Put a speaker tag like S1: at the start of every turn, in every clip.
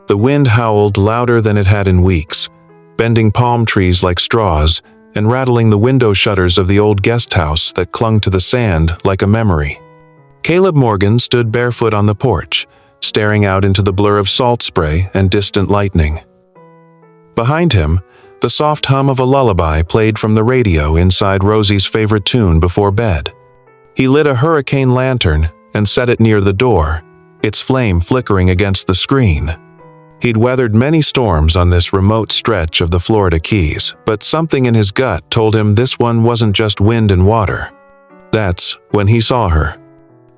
S1: The wind howled louder than it had in weeks, bending palm trees like straws and rattling the window shutters of the old guest house that clung to the sand like a memory. Caleb Morgan stood barefoot on the porch, staring out into the blur of salt spray and distant lightning. Behind him, the soft hum of a lullaby played from the radio inside Rosie's favorite tune before bed. He lit a hurricane lantern and set it near the door, its flame flickering against the screen. He'd weathered many storms on this remote stretch of the Florida Keys, but something in his gut told him this one wasn't just wind and water. That's when he saw her.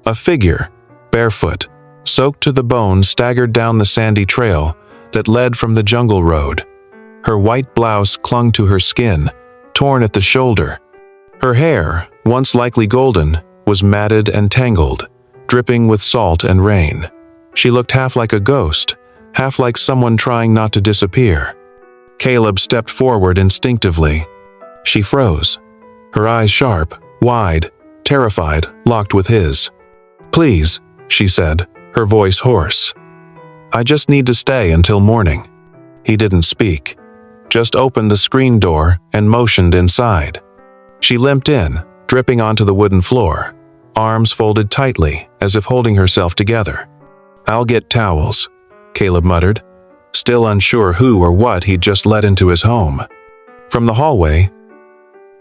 S1: A figure, barefoot, soaked to the bone, staggered down the sandy trail that led from the jungle road. Her white blouse clung to her skin, torn at the shoulder. Her hair, once likely golden, was matted and tangled, dripping with salt and rain. She looked half like a ghost, half like someone trying not to disappear. Caleb stepped forward instinctively. She froze, her eyes sharp, wide, terrified, locked with his. "Please," she said, her voice hoarse. "I just need to stay until morning." He didn't speak, just opened the screen door and motioned inside. She limped in, dripping onto the wooden floor, arms folded tightly as if holding herself together. "I'll get towels," Caleb muttered, still unsure who or what he'd just let into his home. From the hallway,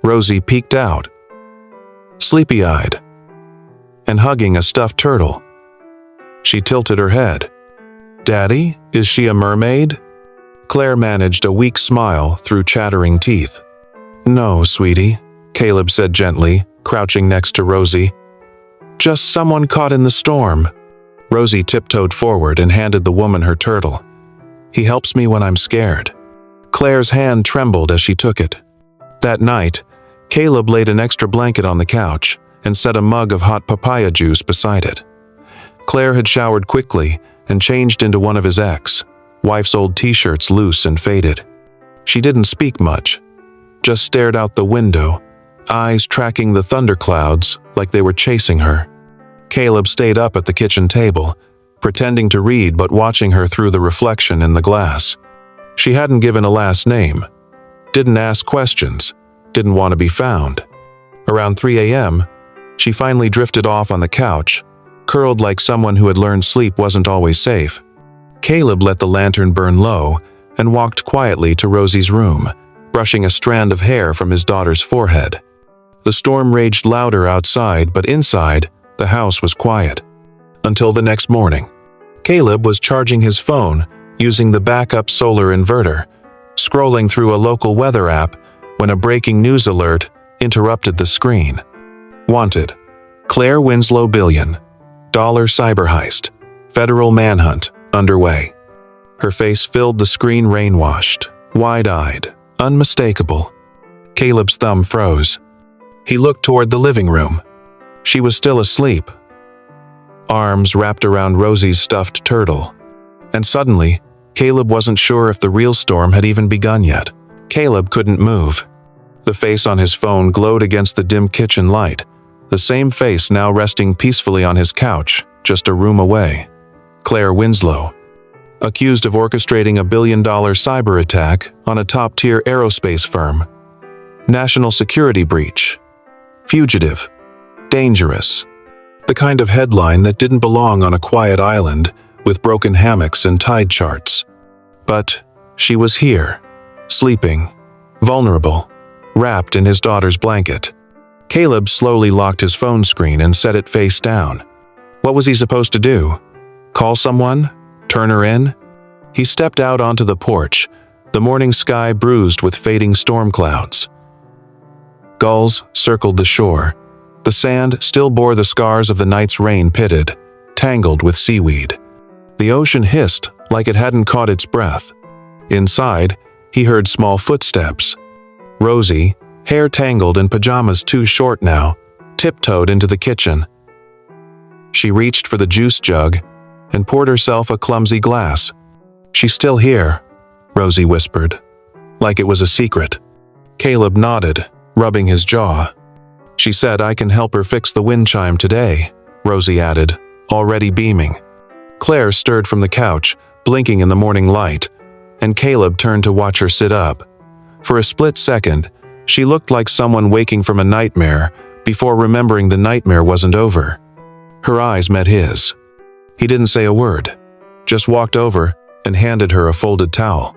S1: Rosie peeked out, sleepy-eyed, and hugging a stuffed turtle. She tilted her head. "Daddy, is she a mermaid?" Claire managed a weak smile through chattering teeth. "No, sweetie," Caleb said gently, crouching next to Rosie. "Just someone caught in the storm." Rosie tiptoed forward and handed the woman her turtle. "He helps me when I'm scared." Claire's hand trembled as she took it. That night, Caleb laid an extra blanket on the couch and set a mug of hot papaya juice beside it. Claire had showered quickly and changed into one of his ex-wife's old t-shirts, loose and faded. She didn't speak much, just stared out the window, eyes tracking the thunderclouds like they were chasing her. Caleb stayed up at the kitchen table, pretending to read but watching her through the reflection in the glass. She hadn't given a last name, didn't ask questions, didn't want to be found. Around 3 a.m., she finally drifted off on the couch, curled like someone who had learned sleep wasn't always safe. Caleb let the lantern burn low and walked quietly to Rosie's room, brushing a strand of hair from his daughter's forehead. The storm raged louder outside, but inside, the house was quiet. Until the next morning. Caleb was charging his phone using the backup solar inverter, scrolling through a local weather app when a breaking news alert interrupted the screen. Wanted. Claire Winslow $1 billion cyber heist. Federal manhunt underway. Her face filled the screen, rain-washed, wide-eyed, unmistakable. Caleb's thumb froze. He looked toward the living room. She was still asleep, arms wrapped around Rosie's stuffed turtle. And suddenly, Caleb wasn't sure if the real storm had even begun yet. Caleb couldn't move. The face on his phone glowed against the dim kitchen light, the same face now resting peacefully on his couch, just a room away. Claire Winslow, accused of orchestrating a $1 billion cyber attack on a top-tier aerospace firm. National security breach. Fugitive. Dangerous. The kind of headline that didn't belong on a quiet island with broken hammocks and tide charts. But she was here, sleeping, vulnerable, wrapped in his daughter's blanket. Caleb slowly locked his phone screen and set it face down. What was he supposed to do? Call someone? Turn her in? He stepped out onto the porch, the morning sky bruised with fading storm clouds. Gulls circled the shore. The sand still bore the scars of the night's rain, pitted, tangled with seaweed. The ocean hissed like it hadn't caught its breath. Inside, he heard small footsteps. Rosie, hair tangled and pajamas too short now, tiptoed into the kitchen. She reached for the juice jug and poured herself a clumsy glass. "She's still here," Rosie whispered, like it was a secret. Caleb nodded, rubbing his jaw. "She said I can help her fix the wind chime today," Rosie added, already beaming. Claire stirred from the couch, blinking in the morning light, and Caleb turned to watch her sit up. For a split second, she looked like someone waking from a nightmare before remembering the nightmare wasn't over. Her eyes met his. He didn't say a word, just walked over and handed her a folded towel.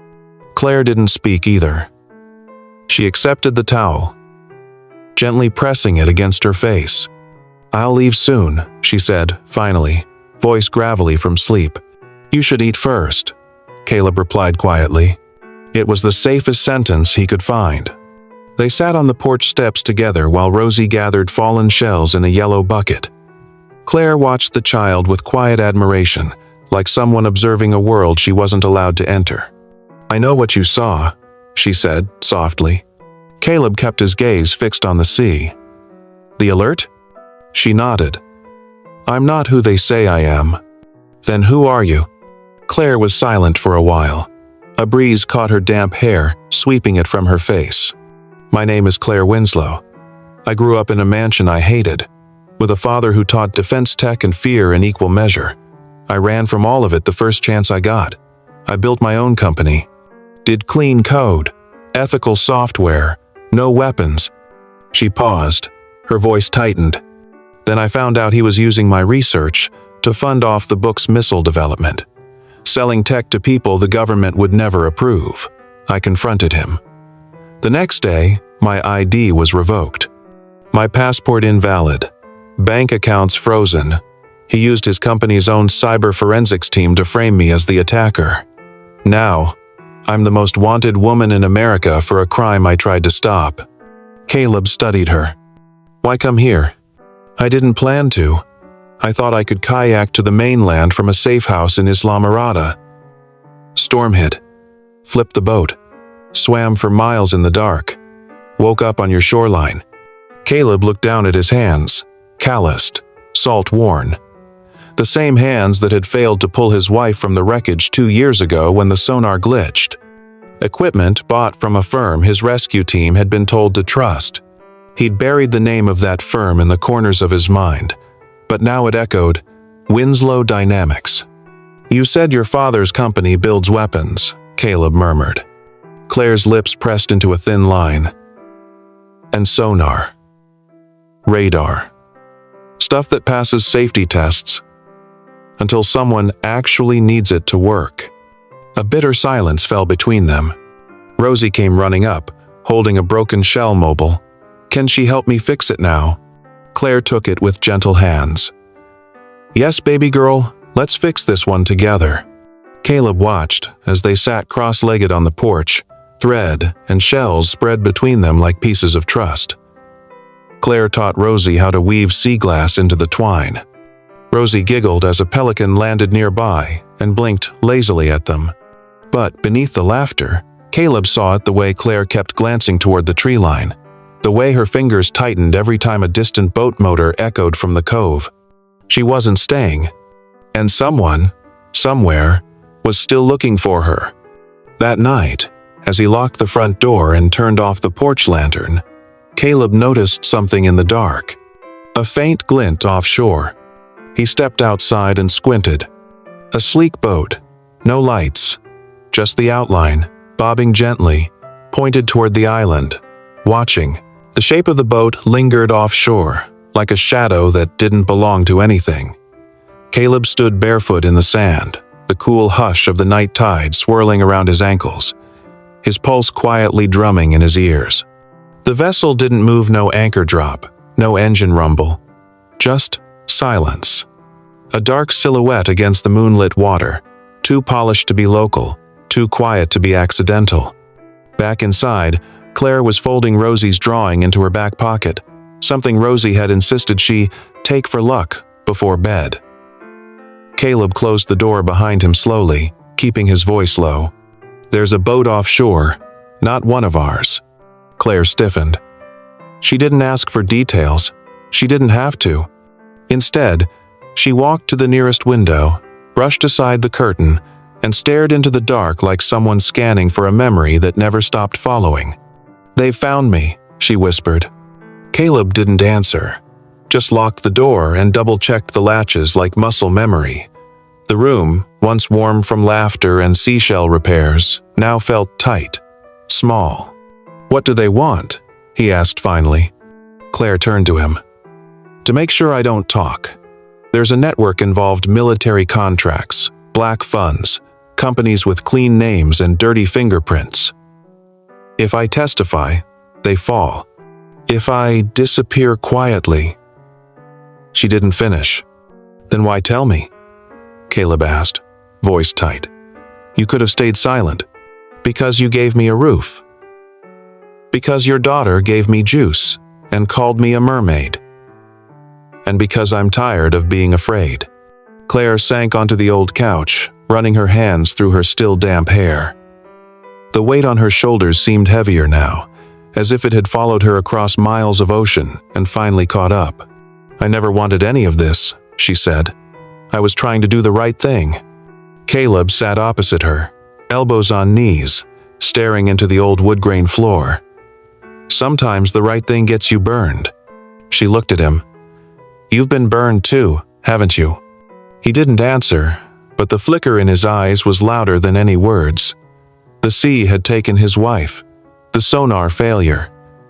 S1: Claire didn't speak either. She accepted the towel, gently pressing it against her face. "I'll leave soon," she said, finally, voice gravelly from sleep. "You should eat first," Caleb replied quietly. It was the safest sentence he could find. They sat on the porch steps together while Rosie gathered fallen shells in a yellow bucket. Claire watched the child with quiet admiration, like someone observing a world she wasn't allowed to enter. "I know what you saw," she said, softly. Caleb kept his gaze fixed on the sea. "The alert?" She nodded. "I'm not who they say I am." "Then who are you?" Claire was silent for a while. A breeze caught her damp hair, sweeping it from her face. "My name is Claire Winslow. I grew up in a mansion I hated, with a father who taught defense tech and fear in equal measure. I ran from all of it the first chance I got. I built my own company. Did clean code, ethical software, no weapons." She paused. Her voice tightened. "Then I found out he was using my research to fund off the book's missile development. Selling tech to people the government would never approve. I confronted him. The next day, my ID was revoked. My passport invalid. Bank accounts frozen. He used his company's own cyber forensics team to frame me as the attacker. Now, I'm the most wanted woman in America for a crime I tried to stop." Caleb studied her. "Why come here?" "I didn't plan to. I thought I could kayak to the mainland from a safe house in Islamorada. Storm hit. Flipped the boat. Swam for miles in the dark. Woke up on your shoreline." Caleb looked down at his hands, calloused, salt-worn. The same hands that had failed to pull his wife from the wreckage 2 years ago when the sonar glitched. Equipment bought from a firm his rescue team had been told to trust. He'd buried the name of that firm in the corners of his mind, but now it echoed, Winslow Dynamics. "You said your father's company builds weapons," Caleb murmured. Claire's lips pressed into a thin line. "And sonar. Radar. Stuff that passes safety tests until someone actually needs it to work." A bitter silence fell between them. Rosie came running up, holding a broken shell mobile. "Can she help me fix it now?" Claire took it with gentle hands. "Yes, baby girl, let's fix this one together." Caleb watched as they sat cross-legged on the porch, thread and shells spread between them like pieces of trust. Claire taught Rosie how to weave sea glass into the twine. Rosie giggled as a pelican landed nearby and blinked lazily at them. But beneath the laughter, Caleb saw it the way Claire kept glancing toward the tree line, the way her fingers tightened every time a distant boat motor echoed from the cove. She wasn't staying, and someone, somewhere, was still looking for her. That night, as he locked the front door and turned off the porch lantern, Caleb noticed something in the dark. A faint glint offshore. He stepped outside and squinted. A sleek boat, no lights, just the outline, bobbing gently, pointed toward the island, watching. The shape of the boat lingered offshore, like a shadow that didn't belong to anything. Caleb stood barefoot in the sand, the cool hush of the night tide swirling around his ankles, his pulse quietly drumming in his ears. The vessel didn't move, no anchor drop, no engine rumble, just silence. A dark silhouette against the moonlit water, too polished to be local, too quiet to be accidental. Back inside, Claire was folding Rosie's drawing into her back pocket, something Rosie had insisted she take for luck before bed. Caleb closed the door behind him slowly, keeping his voice low. "There's a boat offshore, not one of ours." Claire stiffened. She didn't ask for details. She didn't have to. Instead, she walked to the nearest window, brushed aside the curtain, and stared into the dark like someone scanning for a memory that never stopped following. "They've found me," she whispered. Caleb didn't answer, just locked the door and double-checked the latches like muscle memory. The room, once warm from laughter and seashell repairs, now felt tight, small. "What do they want?" he asked finally. Claire turned to him. "To make sure I don't talk. There's a network involved: military contracts, black funds, companies with clean names and dirty fingerprints. If I testify, they fall. If I disappear quietly—" She didn't finish. "Then why tell me?" Caleb asked, voice tight. "You could have stayed silent. Because you gave me a roof. Because your daughter gave me juice and called me a mermaid. And because I'm tired of being afraid." Claire sank onto the old couch, running her hands through her still damp hair. The weight on her shoulders seemed heavier now, as if it had followed her across miles of ocean and finally caught up. "I never wanted any of this," she said. "I was trying to do the right thing." Caleb sat opposite her, elbows on knees, staring into the old wood-grain floor. "Sometimes the right thing gets you burned." She looked at him. "You've been burned too, haven't you?" He didn't answer, but the flicker in his eyes was louder than any words. The sea had taken his wife, the sonar failure,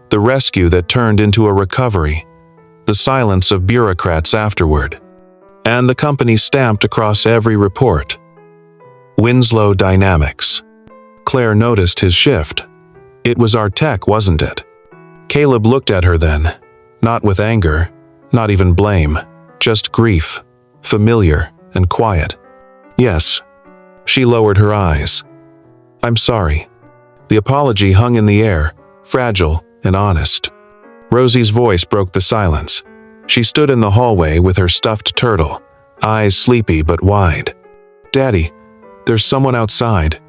S1: the rescue that turned into a recovery, the silence of bureaucrats afterward, and the company stamped across every report. Winslow Dynamics. Claire noticed his shift. It was our tech, wasn't it? Caleb looked at her then, not with anger, not even blame, just grief, familiar and quiet. "Yes." She lowered her eyes. "I'm sorry." The apology hung in the air, fragile and honest. Rosie's voice broke the silence. She stood in the hallway with her stuffed turtle, eyes sleepy but wide. "Daddy, there's someone outside."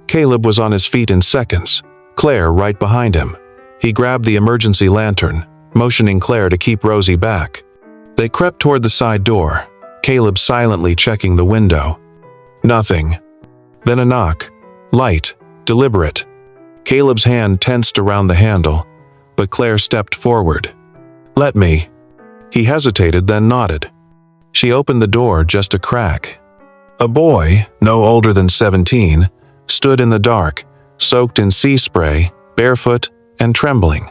S1: Caleb was on his feet in seconds, Claire right behind him. He grabbed the emergency lantern, motioning Claire to keep Rosie back. They crept toward the side door, Caleb silently checking the window. Nothing. Then a knock. Light, deliberate. Caleb's hand tensed around the handle, but Claire stepped forward. "Let me." He hesitated, then nodded. She opened the door just a crack. A boy, no older than 17, stood in the dark, soaked in sea spray, barefoot and trembling.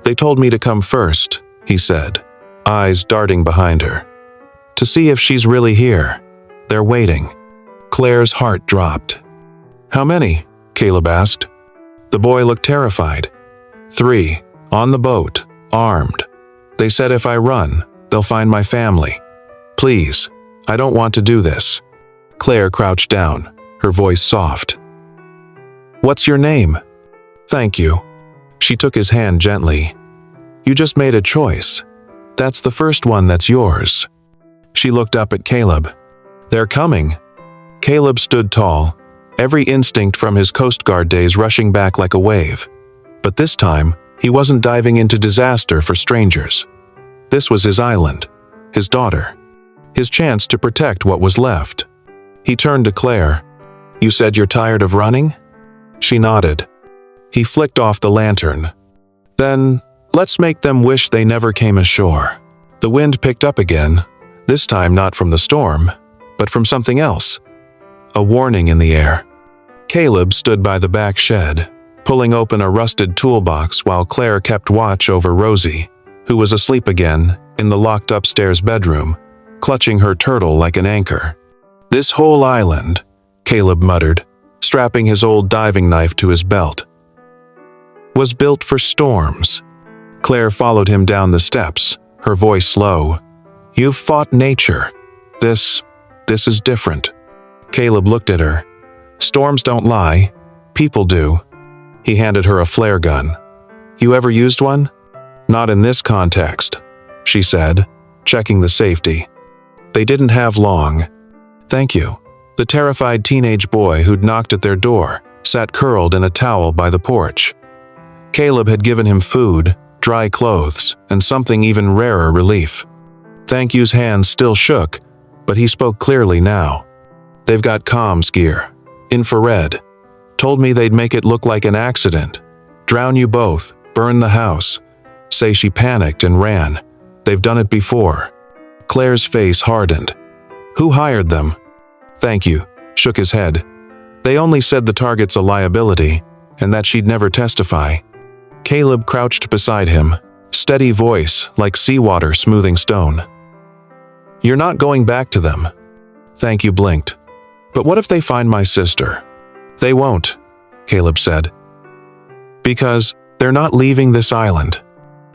S1: "They told me to come first," he said, eyes darting behind her. "To see if she's really here. They're waiting." Claire's heart dropped. "How many?" Caleb asked. The boy looked terrified. "3, on the boat, armed. They said if I run, they'll find my family. Please, I don't want to do this." Claire crouched down, her voice soft. "What's your name?" "Thank you." She took his hand gently. "You just made a choice. That's the first one that's yours." She looked up at Caleb. "They're coming." Caleb stood tall, every instinct from his Coast Guard days rushing back like a wave. But this time, he wasn't diving into disaster for strangers. This was his island, his daughter, his chance to protect what was left. He turned to Claire. "You said you're tired of running?" She nodded. He flicked off the lantern. "Then, let's make them wish they never came ashore." The wind picked up again, this time not from the storm, but from something else. A warning in the air. Caleb stood by the back shed, pulling open a rusted toolbox while Claire kept watch over Rosie, who was asleep again in the locked upstairs bedroom, clutching her turtle like an anchor. "This whole island," Caleb muttered, strapping his old diving knife to his belt, "was built for storms." Claire followed him down the steps, her voice low. "You've fought nature. This is different." Caleb looked at her. "Storms don't lie. People do." He handed her a flare gun. "You ever used one?" "Not in this context," she said, checking the safety. They didn't have long. "Thank you." The terrified teenage boy who'd knocked at their door sat curled in a towel by the porch. Caleb had given him food, dry clothes, and something even rarer, relief. Thank you's hands still shook, but he spoke clearly now. "They've got comms gear. Infrared. Told me they'd make it look like an accident. Drown you both, burn the house. Say she panicked and ran. They've done it before." Claire's face hardened. "Who hired them?" "Thank you," shook his head. "They only said the target's a liability, and that she'd never testify." Caleb crouched beside him, steady voice like seawater smoothing stone. "You're not going back to them." Thank you blinked. "But what if they find my sister?" "They won't," Caleb said. "Because they're not leaving this island."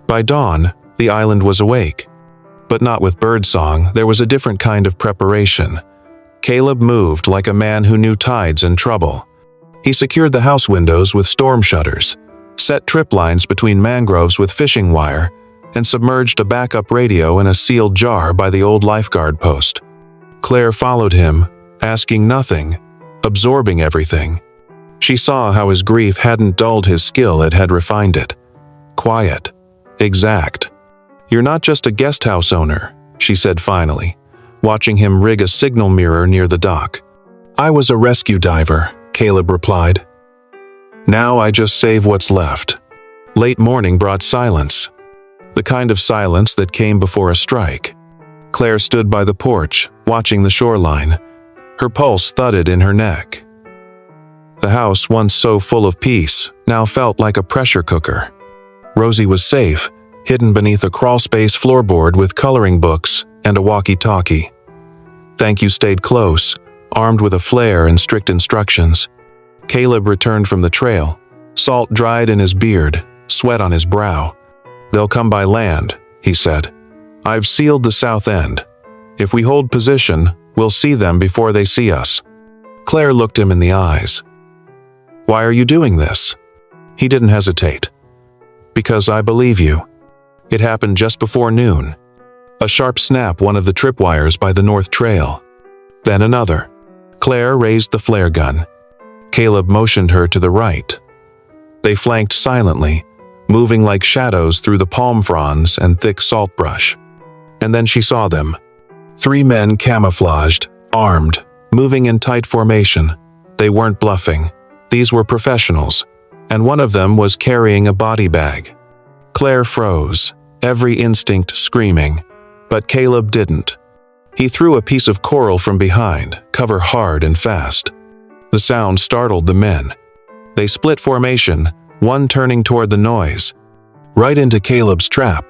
S1: By dawn, the island was awake. But not with birdsong, there was a different kind of preparation. Caleb moved like a man who knew tides and trouble. He secured the house windows with storm shutters, set trip lines between mangroves with fishing wire, and submerged a backup radio in a sealed jar by the old lifeguard post. Claire followed him, asking nothing, absorbing everything. She saw how his grief hadn't dulled his skill, it had refined it. Quiet. Exact. "You're not just a guest house owner," she said finally, watching him rig a signal mirror near the dock. "I was a rescue diver," Caleb replied. "Now I just save what's left." Late morning brought silence. The kind of silence that came before a strike. Claire stood by the porch, watching the shoreline. Her pulse thudded in her neck. The house, once so full of peace, now felt like a pressure cooker. Rosie was safe, hidden beneath a crawlspace floorboard with coloring books and a walkie-talkie. Thank You stayed close, armed with a flare and strict instructions. Caleb returned from the trail, salt dried in his beard, sweat on his brow. "They'll come by land," he said. "I've sealed the south end. If we hold position, we'll see them before they see us." Claire looked him in the eyes. "Why are you doing this?" He didn't hesitate. "Because I believe you." It happened just before noon. A sharp snap one of the tripwires by the north trail. Then another. Claire raised the flare gun. Caleb motioned her to the right. They flanked silently, moving like shadows through the palm fronds and thick salt brush. And then she saw them. 3 men camouflaged, armed, moving in tight formation. They weren't bluffing. These were professionals, and one of them was carrying a body bag. Claire froze, every instinct screaming, but Caleb didn't. He threw a piece of coral from behind, cover hard and fast. The sound startled the men. They split formation, one turning toward the noise. Right into Caleb's trap.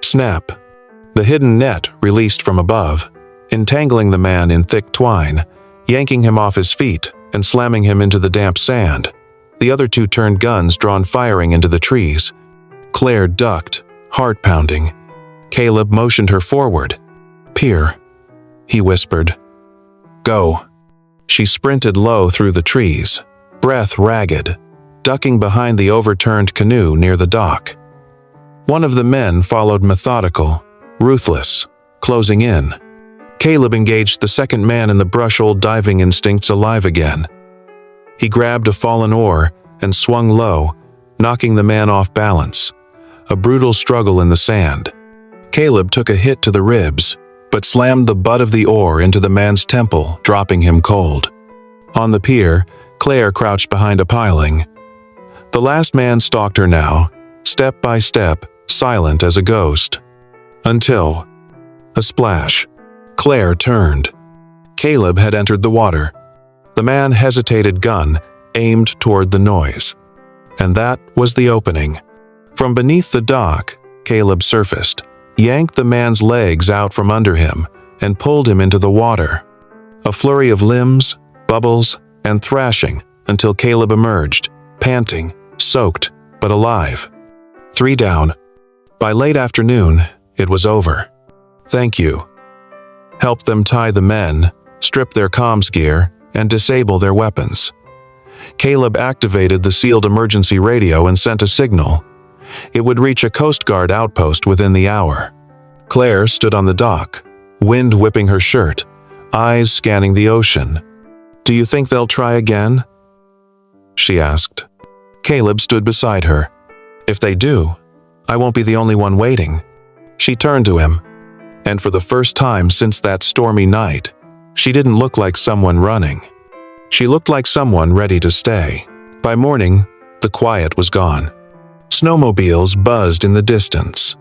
S1: Snap. The hidden net released from above, entangling the man in thick twine, yanking him off his feet and slamming him into the damp sand. The other 2 turned guns drawn firing into the trees. Claire ducked, heart pounding. Caleb motioned her forward. "Peer," he whispered. "Go." She sprinted low through the trees, breath ragged, ducking behind the overturned canoe near the dock. One of the men followed methodical, ruthless, closing in. Caleb engaged the second man in the brush, old diving instincts alive again. He grabbed a fallen oar and swung low, knocking the man off balance. A brutal struggle in the sand. Caleb took a hit to the ribs, but slammed the butt of the oar into the man's temple, dropping him cold. On the pier, Claire crouched behind a piling. The last man stalked her now, step by step, silent as a ghost. Until a splash. Claire turned. Caleb had entered the water. The man hesitated, gun aimed toward the noise. And that was the opening. From beneath the dock, Caleb surfaced, yanked the man's legs out from under him, and pulled him into the water. A flurry of limbs, bubbles, and thrashing until Caleb emerged, panting, soaked, but alive. 3 down. By late afternoon, it was over. Thank You helped them tie the men, strip their comms gear, and disable their weapons. Caleb activated the sealed emergency radio and sent a signal. It would reach a Coast Guard outpost within the hour. Claire stood on the dock, wind whipping her shirt, eyes scanning the ocean. "Do you think they'll try again?" she asked. Caleb stood beside her. "If they do, I won't be the only one waiting." She turned to him, and for the first time since that stormy night, she didn't look like someone running. She looked like someone ready to stay. By morning, the quiet was gone. Snowmobiles buzzed in the distance.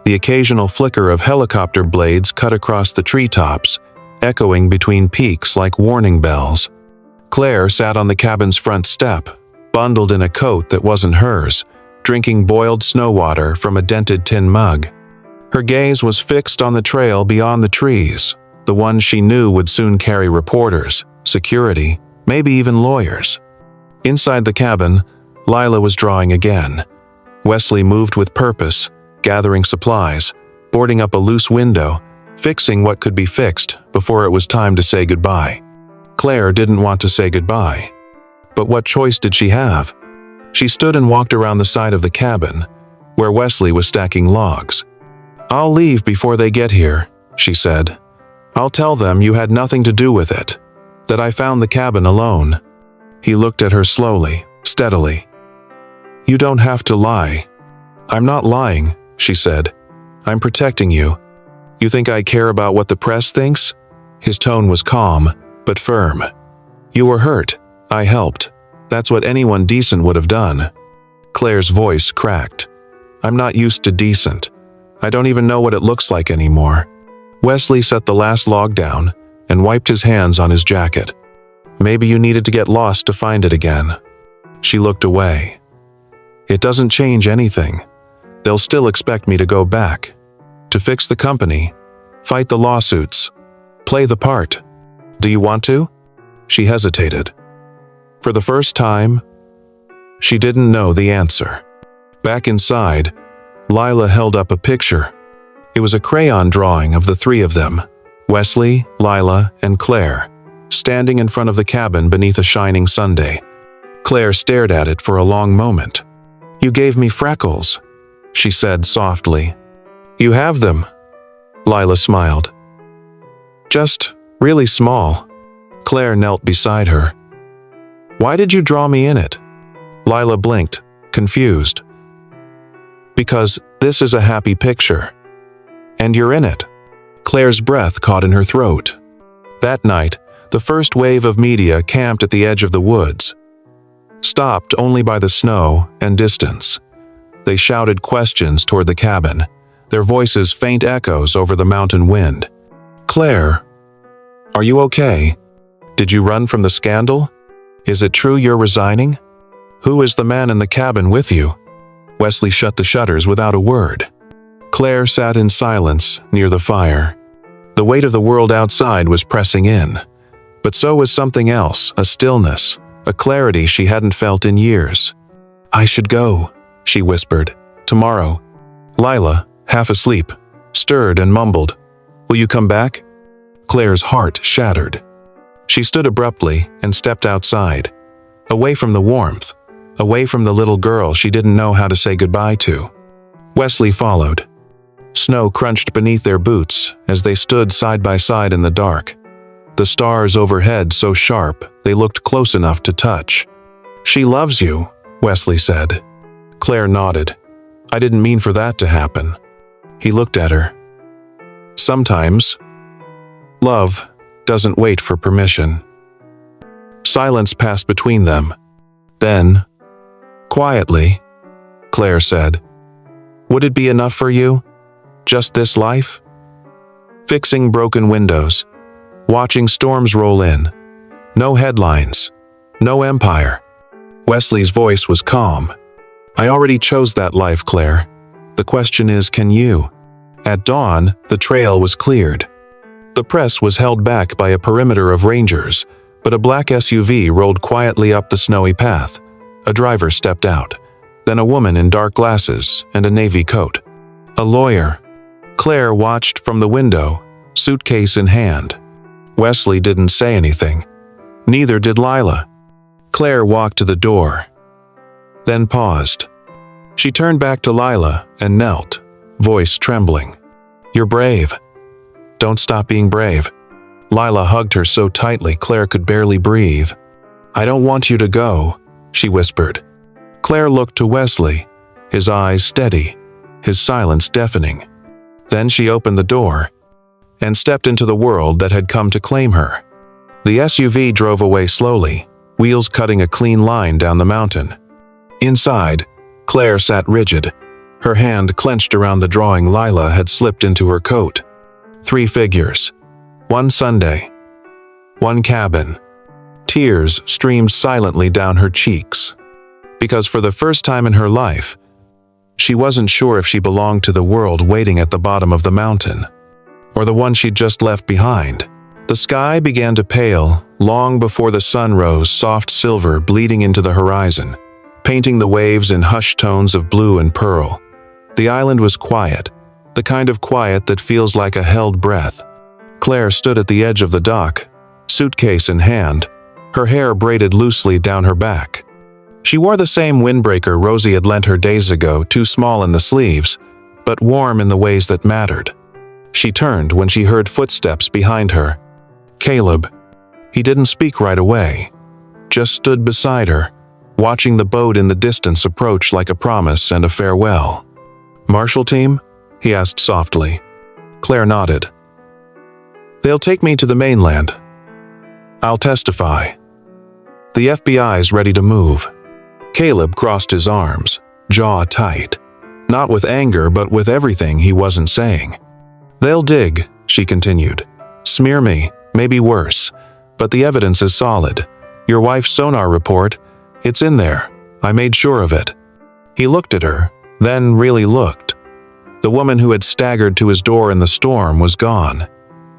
S1: The occasional flicker of helicopter blades cut across the treetops, echoing between peaks like warning bells. Claire sat on the cabin's front step, bundled in a coat that wasn't hers, drinking boiled snow water from a dented tin mug. Her gaze was fixed on the trail beyond the trees, the one she knew would soon carry reporters, security, maybe even lawyers. Inside the cabin, Lila was drawing again. Wesley moved with purpose, gathering supplies, boarding up a loose window, fixing what could be fixed before it was time to say goodbye. Claire didn't want to say goodbye. But what choice did she have? She stood and walked around the side of the cabin, where Wesley was stacking logs. "I'll leave before they get here," she said. "I'll tell them you had nothing to do with it, that I found the cabin alone." He looked at her slowly, steadily. "You don't have to lie." "I'm not lying," she said. "I'm protecting you. You think I care about what the press thinks?" His tone was calm, but firm. "You were hurt. I helped. That's what anyone decent would have done." Claire's voice cracked. "I'm not used to decent. I don't even know what it looks like anymore." Wesley set the last log down and wiped his hands on his jacket. "Maybe you needed to get lost to find it again." She looked away. "It doesn't change anything. They'll still expect me to go back. To fix the company, fight the lawsuits, play the part. Do you want to?" She hesitated. For the first time, she didn't know the answer. Back inside, Lila held up a picture. It was a crayon drawing of the three of them, Wesley, Lila, and Claire, standing in front of the cabin beneath a shining Sunday. Claire stared at it for a long moment. "You gave me freckles," she said softly. "You have them," Lila smiled. "Just really small." Claire knelt beside her. "Why did you draw me in it?" Lila blinked, confused. "Because this is a happy picture. And you're in it." Claire's breath caught in her throat. That night, the first wave of media camped at the edge of the woods, stopped only by the snow and distance. They shouted questions toward the cabin, their voices faint echoes over the mountain wind. "Claire, are you okay? Did you run from the scandal? Is it true you're resigning? Who is the man in the cabin with you?" Wesley shut the shutters without a word. Claire sat in silence near the fire. The weight of the world outside was pressing in, but so was something else, a stillness, a clarity she hadn't felt in years. "I should go," she whispered. "Tomorrow." Lila, half asleep, stirred and mumbled, "Will you come back?" Claire's heart shattered. She stood abruptly and stepped outside, away from the warmth, away from the little girl she didn't know how to say goodbye to. Wesley followed. Snow crunched beneath their boots as they stood side by side in the dark. The stars overhead so sharp they looked close enough to touch. "She loves you," Wesley said. Claire nodded. "I didn't mean for that to happen." He looked at her. "Sometimes, love doesn't wait for permission." Silence passed between them. Then, quietly, Claire said, "Would it be enough for you? Just this life? Fixing broken windows, watching storms roll in. No headlines, no empire." Wesley's voice was calm. "I already chose that life, Claire. The question is, can you?" At dawn, the trail was cleared. The press was held back by a perimeter of rangers, but a black SUV rolled quietly up the snowy path. A driver stepped out, then a woman in dark glasses and a navy coat. A lawyer. Claire watched from the window, suitcase in hand. Wesley didn't say anything. Neither did Lila. Claire walked to the door, then paused. She turned back to Lila and knelt, voice trembling. "You're brave. Don't stop being brave." Lila hugged her so tightly Claire could barely breathe. "I don't want you to go," she whispered. Claire looked to Wesley, his eyes steady, his silence deafening. Then she opened the door and stepped into the world that had come to claim her. The SUV drove away slowly, wheels cutting a clean line down the mountain. Inside, Claire sat rigid, her hand clenched around the drawing Lila had slipped into her coat. 3 figures. One Sunday. One cabin. Tears streamed silently down her cheeks. Because for the first time in her life, she wasn't sure if she belonged to the world waiting at the bottom of the mountain, or the one she'd just left behind. The sky began to pale long before the sun rose, soft silver bleeding into the horizon, painting the waves in hushed tones of blue and pearl. The island was quiet, the kind of quiet that feels like a held breath. Claire stood at the edge of the dock, suitcase in hand, her hair braided loosely down her back. She wore the same windbreaker Rosie had lent her days ago, too small in the sleeves, but warm in the ways that mattered. She turned when she heard footsteps behind her. Caleb. He didn't speak right away, just stood beside her, watching the boat in the distance approach like a promise and a farewell. "Marshal team?" he asked softly. Claire nodded. "They'll take me to the mainland. I'll testify. The FBI's ready to move." Caleb crossed his arms, jaw tight, not with anger but with everything he wasn't saying. "They'll dig," she continued. "Smear me, maybe worse, but the evidence is solid. Your wife's sonar report, it's in there. I made sure of it." He looked at her, then really looked. The woman who had staggered to his door in the storm was gone.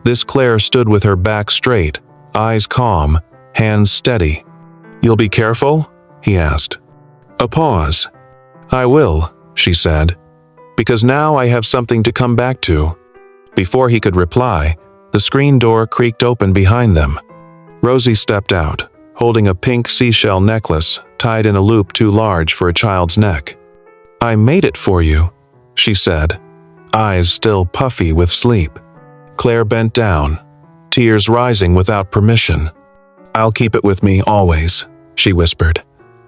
S1: This Claire stood with her back straight, eyes calm, hands steady. "You'll be careful?" he asked. A pause. "I will," she said, "because now I have something to come back to." Before he could reply, the screen door creaked open behind them. Rosie stepped out, holding a pink seashell necklace tied in a loop too large for a child's neck. "I made it for you," she said, eyes still puffy with sleep. Claire bent down, tears rising without permission. "I'll keep it with me always," she whispered,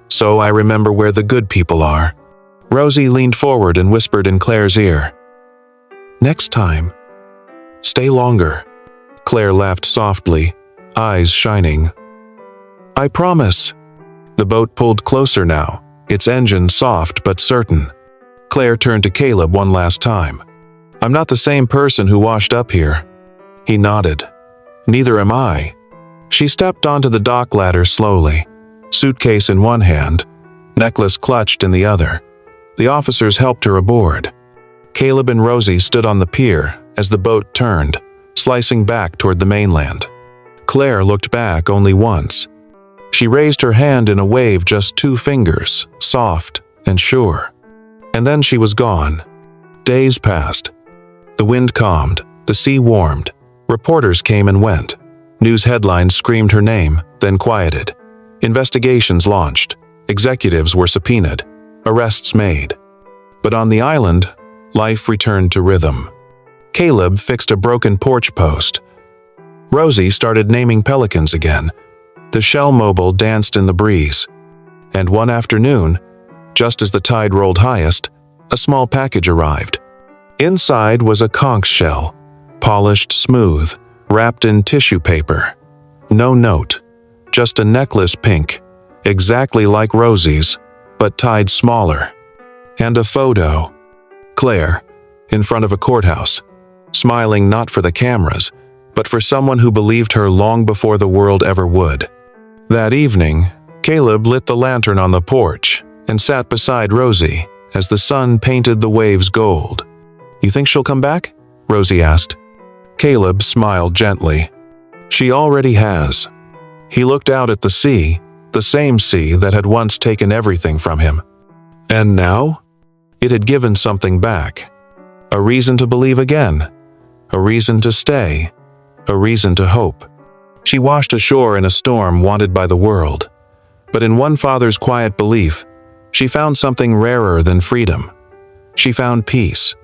S1: "so I remember where the good people are." Rosie leaned forward and whispered in Claire's ear, "Next time, stay longer." Claire laughed softly, eyes shining. "I promise." The boat pulled closer now, its engine soft but certain. Claire turned to Caleb one last time. "I'm not the same person who washed up here." He nodded. "Neither am I." She stepped onto the dock ladder slowly, suitcase in one hand, necklace clutched in the other. The officers helped her aboard. Caleb and Rosie stood on the pier as the boat turned, slicing back toward the mainland. Claire looked back only once. She raised her hand in a wave, just 2 fingers, soft and sure. And then she was gone. Days passed. The wind calmed, the sea warmed. Reporters came and went. News headlines screamed her name, then quieted. Investigations launched. Executives were subpoenaed. Arrests made. But on the island, life returned to rhythm. Caleb fixed a broken porch post. Rosie started naming pelicans again. The Shell Mobile danced in the breeze. And one afternoon, just as the tide rolled highest, a small package arrived. Inside was a conch shell, polished smooth, wrapped in tissue paper. No note, just a necklace pink, exactly like Rosie's, but tied smaller. And a photo. Claire, in front of a courthouse, smiling not for the cameras, but for someone who believed her long before the world ever would. That evening, Caleb lit the lantern on the porch and sat beside Rosie as the sun painted the waves gold. "You think she'll come back?" Rosie asked. Caleb smiled gently. "She already has." He looked out at the sea, the same sea that had once taken everything from him. And now? It had given something back. A reason to believe again. A reason to stay. A reason to hope. She washed ashore in a storm wanted by the world. But in one father's quiet belief, she found something rarer than freedom. She found peace.